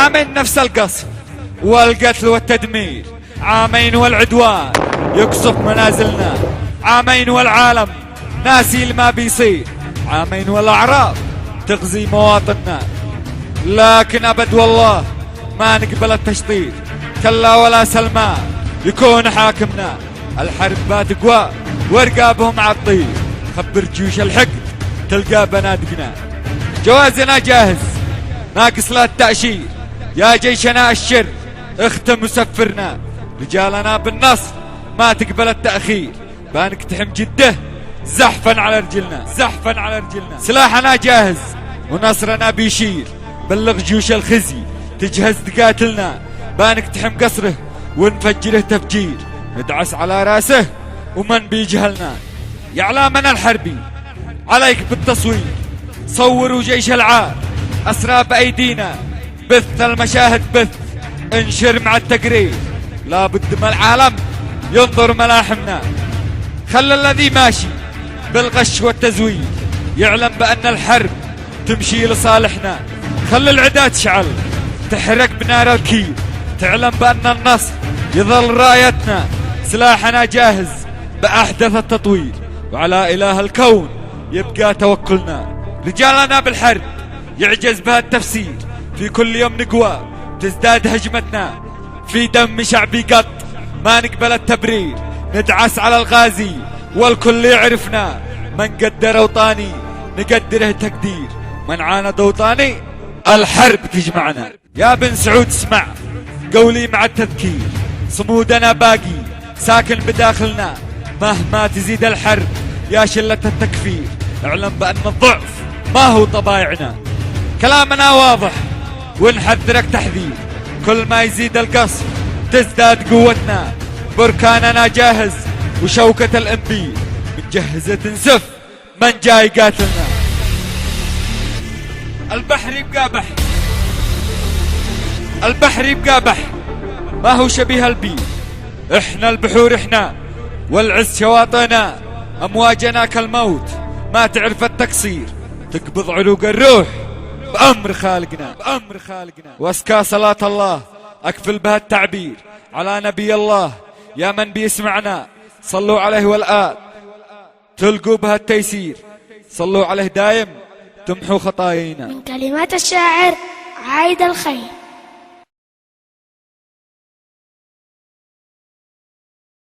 عامين نفس القصف والقتل والتدمير، عامين والعدوان يقصف منازلنا، عامين والعالم ناسي ما بيصير، عامين والأعراض تغزي مواطننا. لكن أبد والله ما نقبل التشطير، كلا ولا سلمان يكون حاكمنا. الحرب باتقوى ورقابهم عالطير، خبر جيوش الحقد تلقى بنادقنا. جوازنا جاهز ناقص لا التأشير، يا جيشنا الشر اختم وسفرنا. رجالنا بالنصر ما تقبل التأخير، بنقتحم جده زحفا على رجلنا، زحفا على رجلنا. سلاحنا جاهز ونصرنا بيشير، بلغ جيوش الخزي تجهز تقاتلنا. بنقتحم قصره ونفجره تفجير، ندعس على راسه ومن بيجهلنا. يا اعلامنا الحربي عليك بالتصوير، صوروا جيش العار أسرى بأيدينا، بث المشاهد بث انشر مع التقرير. لابد ما العالم ينظر ملاحمنا، خلى الذي ماشي بالغش والتزوير يعلم بأن الحرب تمشي لصالحنا. خلى العدا تشعل تحرق بنار الكيل، تعلم بأن النصر يظل رايتنا. سلاحنا جاهز بأحدث التطوير، وعلى إله الكون يبقى توكلنا. رجالنا بالحرب يعجز بها التفسير، في كل يوم نقوى تزداد هجمتنا. في دم شعبي قط ما نقبل التبرير، ندعس على الغازي والكل يعرفنا. من قدر أوطاني نقدره تقدير، من عاند أوطاني الحرب تجمعنا. يا بن سعود اسمع قولي مع التذكير، صمودنا باقي ساكن بداخلنا. مهما تزيد الحرب يا شلة التكفير، اعلم بأن الضعف ما هو طبايعنا. كلامنا واضح ونحذرك تحذير، كل ما يزيد القصف تزداد قوتنا. بركاننا جاهز وشوكة الانبياء متجهزة تنسف من جاي قاتلنا. البحر يبقى بحر، البحر يبقى بحر ما هو شبيه البير. احنا البحور احنا والعز شواطئنا، امواجنا كالموت ما تعرف التقصير، تقبض علوق الروح بأمر خالقنا، بأمر خالقنا. واسكى صلاة الله أكفل بها التعبير على نبي الله. يا من بيسمعنا صلوا عليه والآل تلقوا بها التيسير، صلوا عليه دايم تمحوا خطايانا. من كلمات الشاعر عايد الخير.